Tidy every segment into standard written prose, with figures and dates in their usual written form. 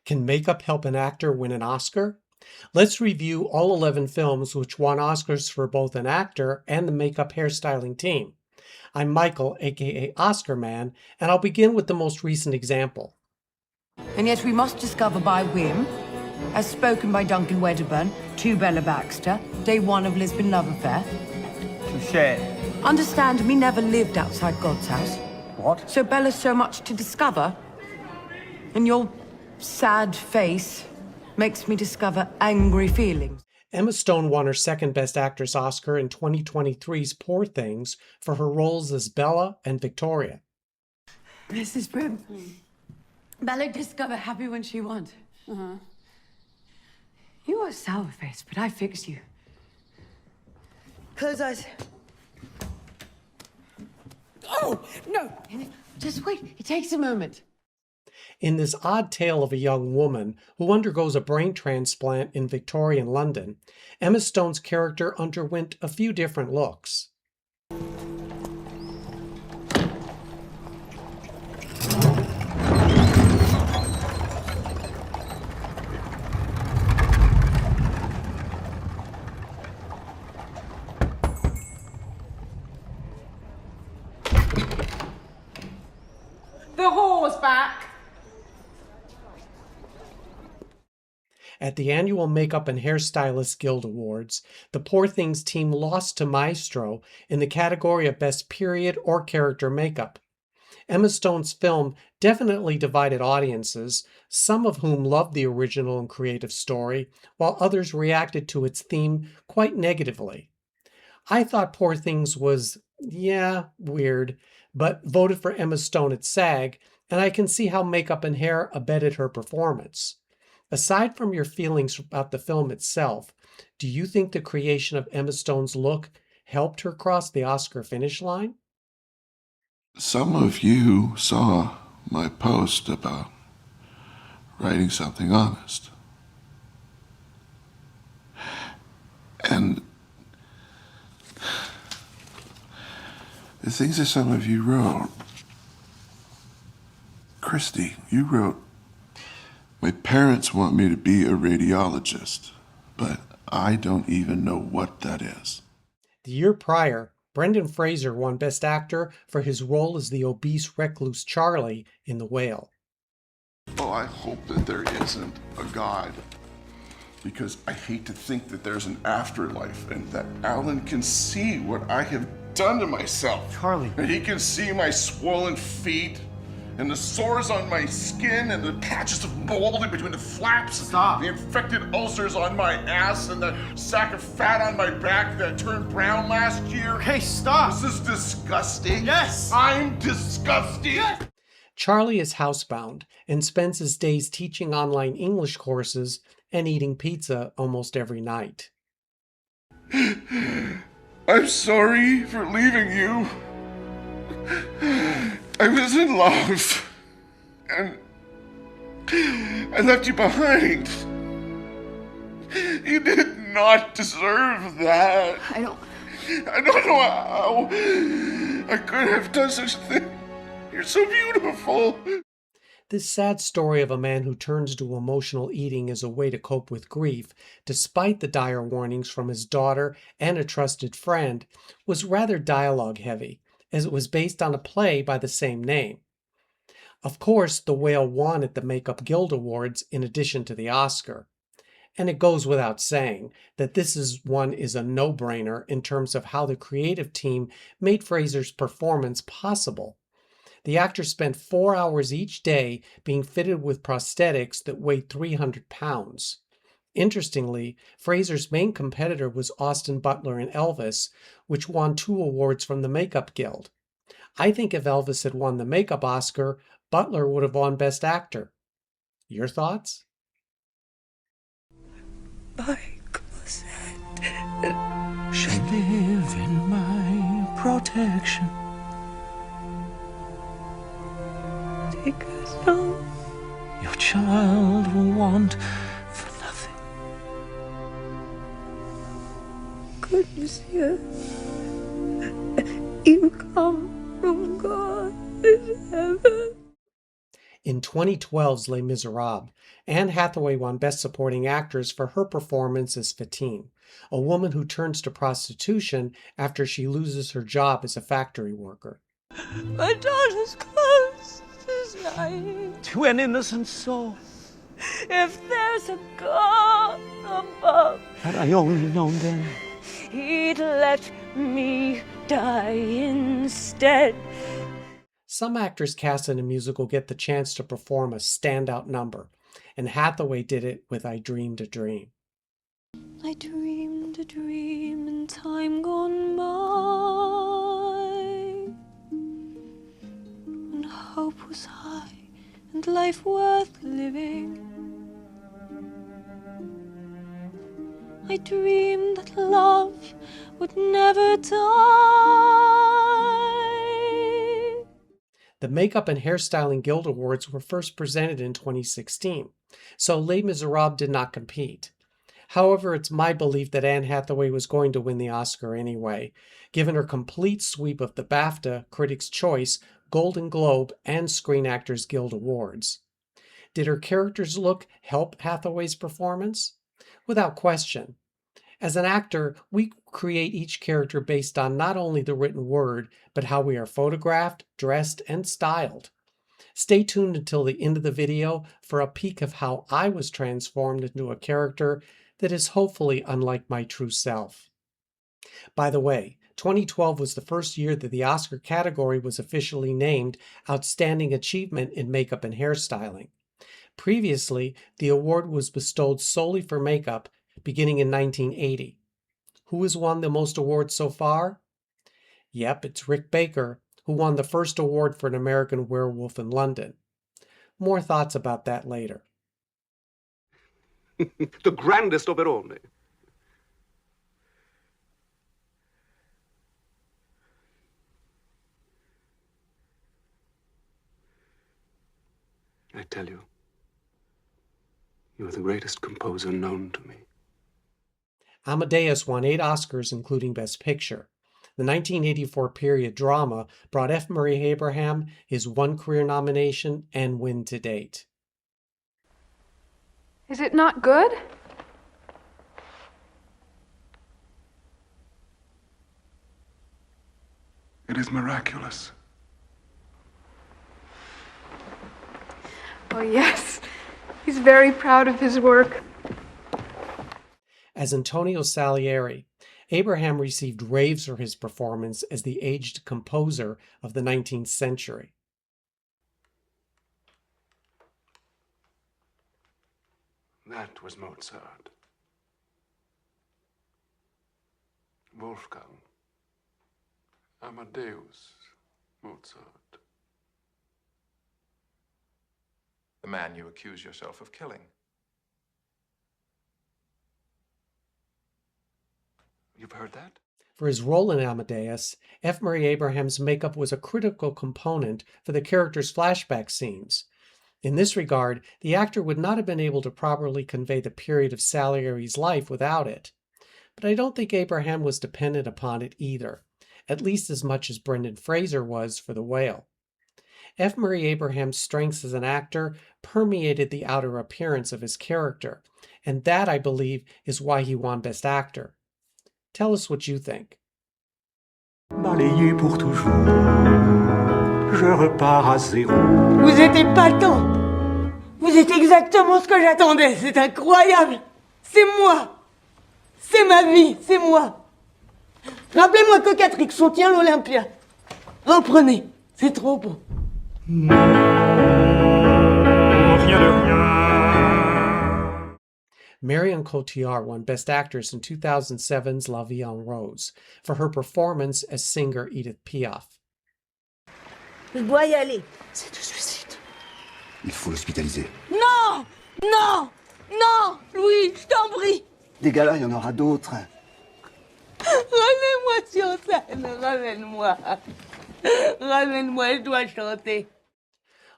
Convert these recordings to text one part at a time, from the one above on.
Can makeup help an actor win an Oscar? Let's review all 11 films which won Oscars for both an actor and the makeup hairstyling team. I'm Michael, aka Oscar Man, and I'll begin with the most recent example. And yet we must discover by whim, as spoken by Duncan Wedderburn, to Bella Baxter, day one of Lisbon love affair. Touché. Understand, me never lived outside God's house. What? So Bella's so much to discover. And your sad face makes me discover angry feelings. Emma Stone won her second Best Actress Oscar in 2023's Poor Things for her roles as Bella and Victoria. Mrs. Prim, Bella discovered happy when she wants. You are sour face, but I fixed you. Close eyes. Oh, no! Just wait, it takes a moment. In this odd tale of a young woman who undergoes a brain transplant in Victorian London, Emma Stone's character underwent a few different looks. The whore's back! At the annual Makeup and Hairstylist Guild Awards, the Poor Things team lost to Maestro in the category of Best Period or Character Makeup. Emma Stone's film definitely divided audiences, some of whom loved the original and creative story, while others reacted to its theme quite negatively. I thought Poor Things was, weird, but voted for Emma Stone at SAG, and I can see how makeup and hair abetted her performance. Aside from your feelings about the film itself, do you think the creation of Emma Stone's look helped her cross the Oscar finish line? Some of you saw my post about writing something honest. And the things that some of you wrote, Christy, you wrote, "My parents want me to be a radiologist, but I don't even know what that is." The year prior, Brendan Fraser won Best Actor for his role as the obese recluse Charlie in The Whale. Oh, I hope that there isn't a God, because I hate to think that there's an afterlife and that Alan can see what I have done to myself. Charlie. And he can see my swollen feet and the sores on my skin and the patches of mold in between the flaps. Stop. The infected ulcers on my ass and the sack of fat on my back that turned brown last year. Okay, stop. This is disgusting. Yes. I'm disgusting. Yes. Charlie is housebound and spends his days teaching online English courses and eating pizza almost every night. I'm sorry for leaving you. I was in love, and I left you behind. You did not deserve that. I don't know how I could have done such a thing. You're so beautiful. This sad story of a man who turns to emotional eating as a way to cope with grief, despite the dire warnings from his daughter and a trusted friend, was rather dialogue-heavy, as it was based on a play by the same name. Of course, The Whale won at the Makeup Guild Awards in addition to the Oscar. And it goes without saying that this is a no-brainer in terms of how the creative team made Fraser's performance possible. The actor spent 4 hours each day being fitted with prosthetics that weighed 300 pounds. Interestingly, Fraser's main competitor was Austin Butler in Elvis, which won 2 awards from the Makeup Guild. I think if Elvis had won the Makeup Oscar, Butler would have won Best Actor. Your thoughts? Michael said she live in my protection. Take us home. Your child will want for nothing. Good monsieur, you come from God in heaven. In 2012's Les Miserables, Anne Hathaway won Best Supporting Actress for her performance as Fantine, a woman who turns to prostitution after she loses her job as a factory worker. My daughter's close is lying. To an innocent soul. If there's a God above, Had I only known then. he'd let me die instead. Some actors cast in a musical get the chance to perform a standout number, and Hathaway did it with I Dreamed a Dream. I dreamed a dream in time gone by, when hope was high and life worth living. I dreamed that love would never die. The Makeup and Hairstyling Guild Awards were first presented in 2016, so Les Miserables did not compete. However, it's my belief that Anne Hathaway was going to win the Oscar anyway, given her complete sweep of the BAFTA, Critics' Choice, Golden Globe, and Screen Actors Guild Awards. Did her character's look help Hathaway's performance? Without question. As an actor, we create each character based on not only the written word, but how we are photographed, dressed, and styled. Stay tuned until the end of the video for a peek of how I was transformed into a character that is hopefully unlike my true self. By the way, 2012 was the first year that the Oscar category was officially named Outstanding Achievement in Makeup and Hairstyling. Previously, the award was bestowed solely for makeup, beginning in 1980. Who has won the most awards so far? Yep, it's Rick Baker, who won the first award for An American Werewolf in London. More thoughts about that later. The grandest operone. I tell you, you are the greatest composer known to me. Amadeus won 8 Oscars, including Best Picture. The 1984 period drama brought F. Murray Abraham his one career nomination and win to date. Is it not good? It is miraculous. Oh, yes. He's very proud of his work. As Antonio Salieri, Abraham received raves for his performance as the aged composer of the 19th century. That was Mozart. Wolfgang. Amadeus Mozart. The man you accuse yourself of killing. You've heard that? For his role in Amadeus, F. Murray Abraham's makeup was a critical component for the character's flashback scenes. In this regard, the actor would not have been able to properly convey the period of Salieri's life without it. But I don't think Abraham was dependent upon it either, at least as much as Brendan Fraser was for The Whale. F. Murray Abraham's strengths as an actor permeated the outer appearance of his character, and that, I believe, is why he won Best Actor. Tell us what you think. Balayé pour toujours, je repars à zéro. Vous êtes épatant. Vous êtes exactement ce que j'attendais. C'est incroyable. C'est moi. C'est ma vie. C'est moi. Rappelez-moi Cocatrix, on tient l'Olympia. Reprenez. C'est trop beau. Non, rien de rien. Marion Cotillard won Best Actress in 2007's La Vie en Rose for her performance as singer Edith Piaf. Je dois y aller. C'est du suicide. Il faut l'hospitaliser. Non. Non. Non. Louis, je t'en prie. Des gars là, il y en aura d'autres. Ramène-moi sur scène. Ramène-moi. Ramène-moi, je dois chanter.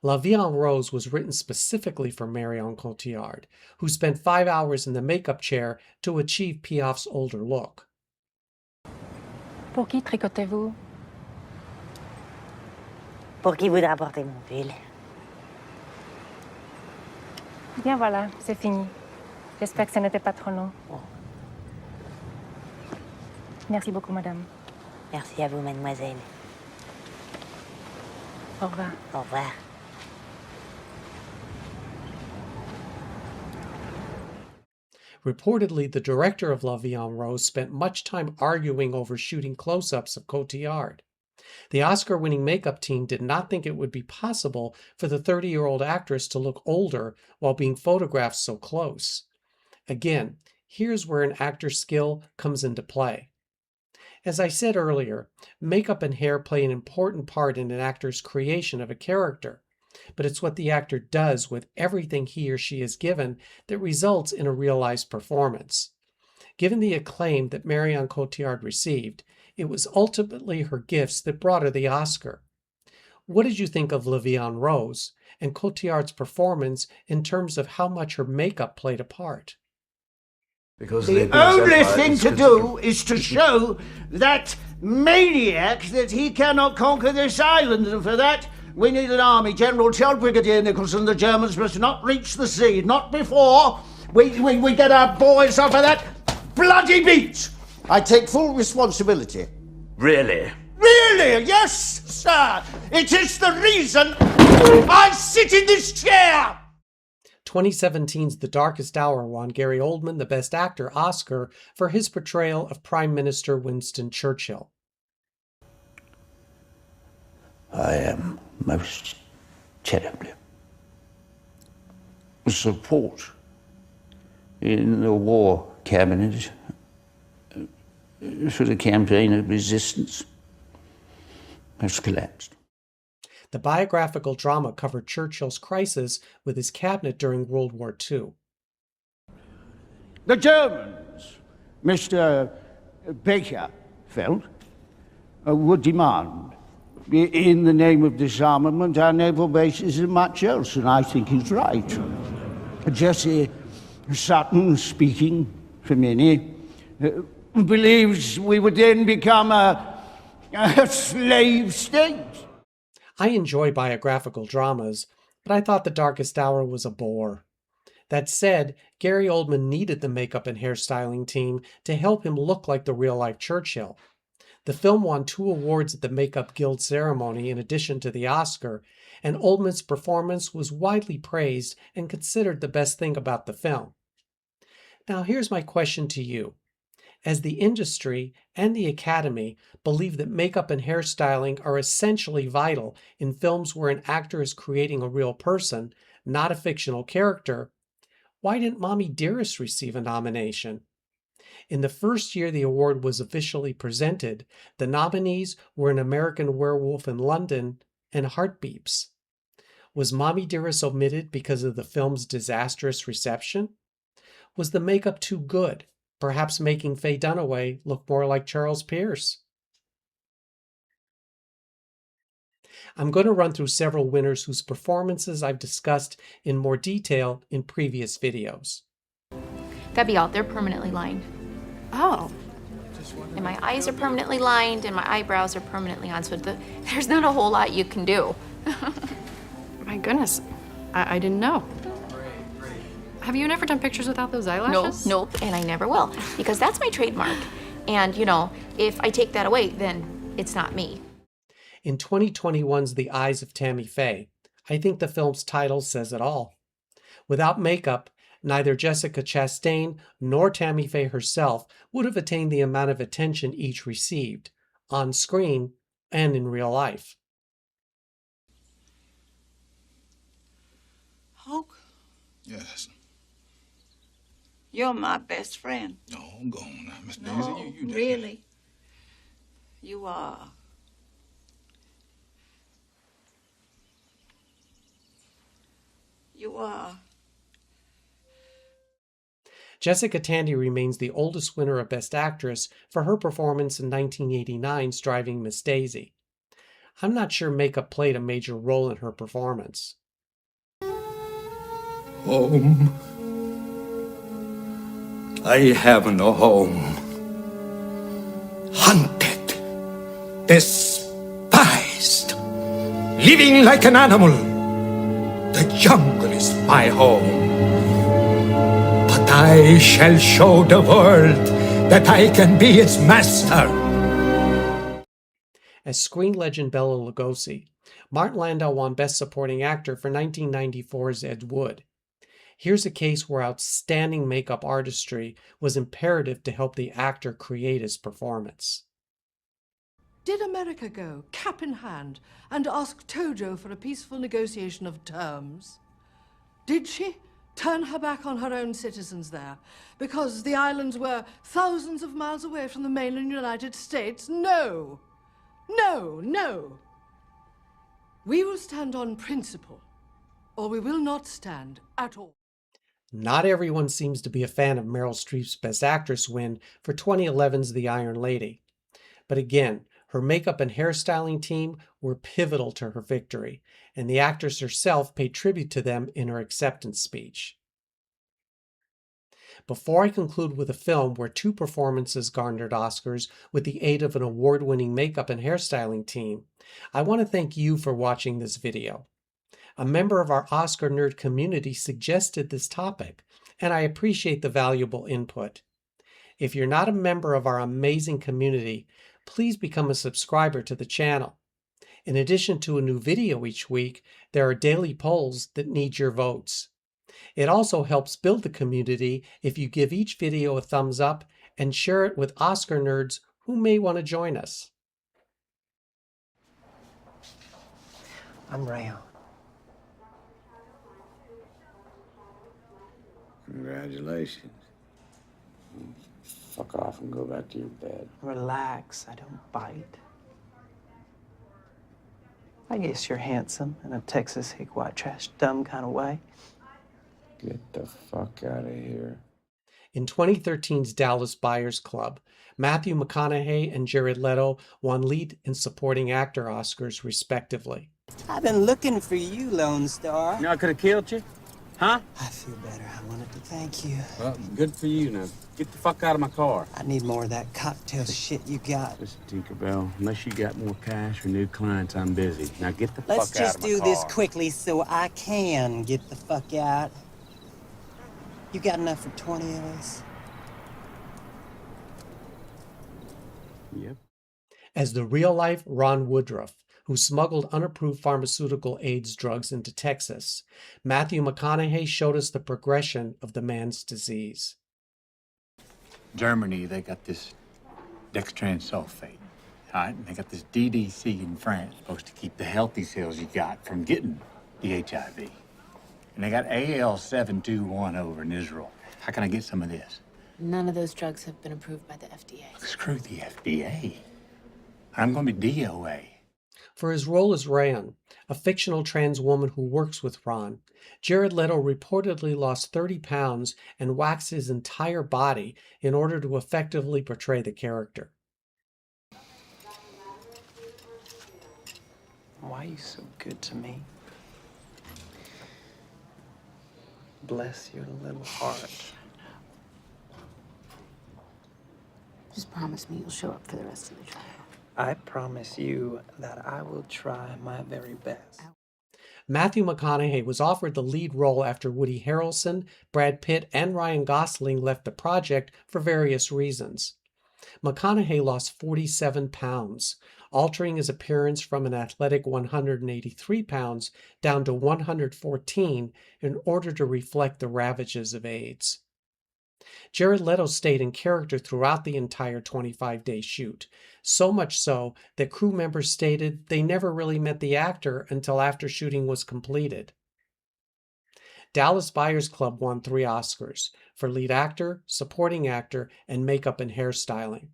La Vie en Rose was written specifically for Marion Cotillard, who spent 5 hours in the makeup chair to achieve Piaf's older look. Pour qui tricotez-vous? Pour qui voudra porter mon pull? Bien voilà, c'est fini. J'espère que ça n'était pas trop long. Merci beaucoup, madame. Merci à vous, mademoiselle. Au revoir. Au revoir. Reportedly, the director of La Vie en Rose spent much time arguing over shooting close-ups of Cotillard. The Oscar-winning makeup team did not think it would be possible for the 30-year-old actress to look older while being photographed so close. Again, here's where an actor's skill comes into play. As I said earlier, makeup and hair play an important part in an actor's creation of a character, but it's what the actor does with everything he or she is given that results in a realized performance. Given the acclaim that Marion Cotillard received, it was ultimately her gifts that brought her the Oscar. What did you think of La Vie en Rose and Cotillard's performance in terms of how much her makeup played a part? Because the only thing to do is to show that maniac that he cannot conquer this island, and for that we need an army. General, tell Brigadier Nicholson the Germans must not reach the sea, not before we get our boys off of that bloody beach. I take full responsibility. Really? Really? Yes, sir. It is the reason I sit in this chair. 2017's The Darkest Hour won Gary Oldman the Best Actor Oscar for his portrayal of Prime Minister Winston Churchill. I am most terribly support in the war cabinet for the campaign of resistance has collapsed. The biographical drama covered Churchill's crisis with his cabinet during World War II. The Germans, Mr. Baker felt, would demand, in the name of disarmament, our naval bases and much else, and I think he's right. Jesse Sutton, speaking for many, believes we would then become a slave state. I enjoy biographical dramas, but I thought The Darkest Hour was a bore. That said, Gary Oldman needed the makeup and hairstyling team to help him look like the real-life Churchill. The film won 2 awards at the Makeup Guild ceremony in addition to the Oscar, and Oldman's performance was widely praised and considered the best thing about the film. Now here's my question to you. As the industry and the Academy believe that makeup and hairstyling are essentially vital in films where an actor is creating a real person, not a fictional character, why didn't Mommy Dearest receive a nomination? In the first year the award was officially presented, the nominees were An American Werewolf in London and Heartbeeps. Was Mommy Dearest omitted because of the film's disastrous reception? Was the makeup too good, perhaps making Faye Dunaway look more like Charles Pierce? I'm going to run through several winners whose performances I've discussed in more detail in previous videos. That'd be all. They're permanently lined. Oh. And my eyes are permanently lined, and my eyebrows are permanently on, so there's not a whole lot you can do. My goodness. I didn't know. Have you never done pictures without those eyelashes? Nope, and I never will, because that's my trademark. And, you know, if I take that away, then it's not me. In 2021's The Eyes of Tammy Faye, I think the film's title says it all. Without makeup, neither Jessica Chastain nor Tammy Faye herself would have attained the amount of attention each received, on screen and in real life. Hulk, Yes. you're my best friend. No, go on now, Miss Daisy. No, You really. You are. You are. Jessica Tandy remains the oldest winner of Best Actress for her performance in 1989's Driving Miss Daisy. I'm not sure makeup played a major role in her performance. Home. I have no home. Hunted. Despised. Living like an animal. The jungle is my home. I shall show the world that I can be its master. As screen legend Bela Lugosi, Martin Landau won Best Supporting Actor for 1994's Ed Wood. Here's a case where outstanding makeup artistry was imperative to help the actor create his performance. Did America go, cap in hand, and ask Tojo for a peaceful negotiation of terms? Did she turn her back on her own citizens there because the islands were thousands of miles away from the mainland United States? No! No, no! We will stand on principle, or we will not stand at all. Not everyone seems to be a fan of Meryl Streep's Best Actress win for 2011's The Iron Lady. But again, her makeup and hairstyling team were pivotal to her victory, and the actress herself paid tribute to them in her acceptance speech. Before I conclude with a film where two performances garnered Oscars with the aid of an award-winning makeup and hairstyling team, I want to thank you for watching this video. A member of our Oscar nerd community suggested this topic, and I appreciate the valuable input. If you're not a member of our amazing community, please become a subscriber to the channel. In addition to a new video each week, there are daily polls that need your votes. It also helps build the community if you give each video a thumbs up and share it with Oscar nerds who may want to join us. I'm Rayon. Congratulations. Fuck off and go back to your bed. Relax, I don't bite. I guess you're handsome in a Texas hick white trash dumb kind of way. Get the fuck out of here. In 2013's Dallas Buyers Club, Matthew McConaughey and Jared Leto won lead and supporting actor Oscars respectively. I've been looking for you, Lone Star. You know I could have killed you? Huh? I feel better. I wanted to thank you. Well, good for you now. Get the fuck out of my car. I need more of that cocktail shit you got. Listen, Tinkerbell, unless you got more cash or new clients, I'm busy. Now get the Let's fuck out of my car. just do this quickly so I can get the fuck out. You got enough for 20 of us? Yep. As the real-life Ron Woodruff, who smuggled unapproved pharmaceutical AIDS drugs into Texas, Matthew McConaughey showed us the progression of the man's disease. Germany, they got this dextran sulfate, all right? And they got this DDC in France, supposed to keep the healthy cells you got from getting the HIV. And they got AL721 over in Israel. How can I get some of this? None of those drugs have been approved by the FDA. Screw the FDA. I'm going to be DOA. For his role as Rayon, a fictional trans woman who works with Ron, Jared Leto reportedly lost 30 pounds and waxed his entire body in order to effectively portray the character. Why are you so good to me? Bless your little heart. Just promise me you'll show up for the rest of the trial. I promise you that I will try my very best. Matthew McConaughey was offered the lead role after Woody Harrelson, Brad Pitt, and Ryan Gosling left the project for various reasons. McConaughey lost 47 pounds, altering his appearance from an athletic 183 pounds down to 114 in order to reflect the ravages of AIDS. Jared Leto stayed in character throughout the entire 25-day shoot, so much so that crew members stated they never really met the actor until after shooting was completed. Dallas Buyers Club won 3 Oscars for lead actor, supporting actor, and makeup and hairstyling.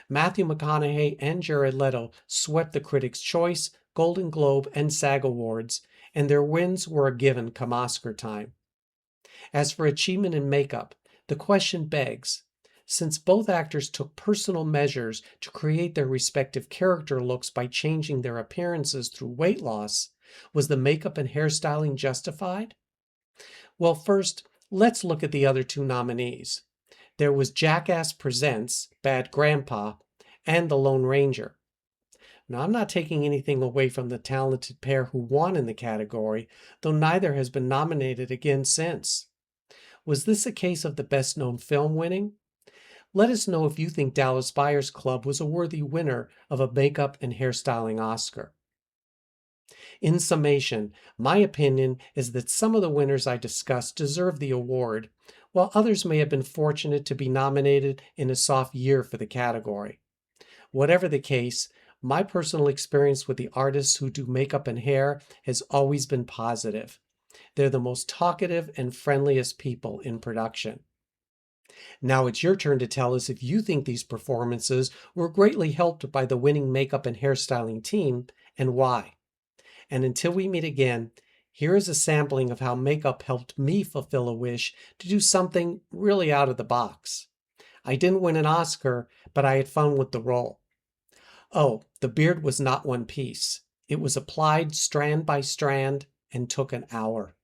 Matthew McConaughey and Jared Leto swept the Critics' Choice, Golden Globe, and SAG Awards, and their wins were a given come Oscar time. As for achievement in makeup, the question begs, since both actors took personal measures to create their respective character looks by changing their appearances through weight loss, was the makeup and hairstyling justified? Well, first, let's look at the other 2 nominees. There was Jackass Presents, Bad Grandpa, and The Lone Ranger. Now, I'm not taking anything away from the talented pair who won in the category, though neither has been nominated again since. Was this a case of the best-known film winning? Let us know if you think Dallas Buyers Club was a worthy winner of a makeup and hairstyling Oscar. In summation, my opinion is that some of the winners I discussed deserve the award, while others may have been fortunate to be nominated in a soft year for the category. Whatever the case, my personal experience with the artists who do makeup and hair has always been positive. They're the most talkative and friendliest people in production. Now it's your turn to tell us if you think these performances were greatly helped by the winning makeup and hairstyling team, and why. And until we meet again, here is a sampling of how makeup helped me fulfill a wish to do something really out of the box. I didn't win an Oscar, but I had fun with the role. Oh, the beard was not one piece. It was applied strand by strand and took an hour.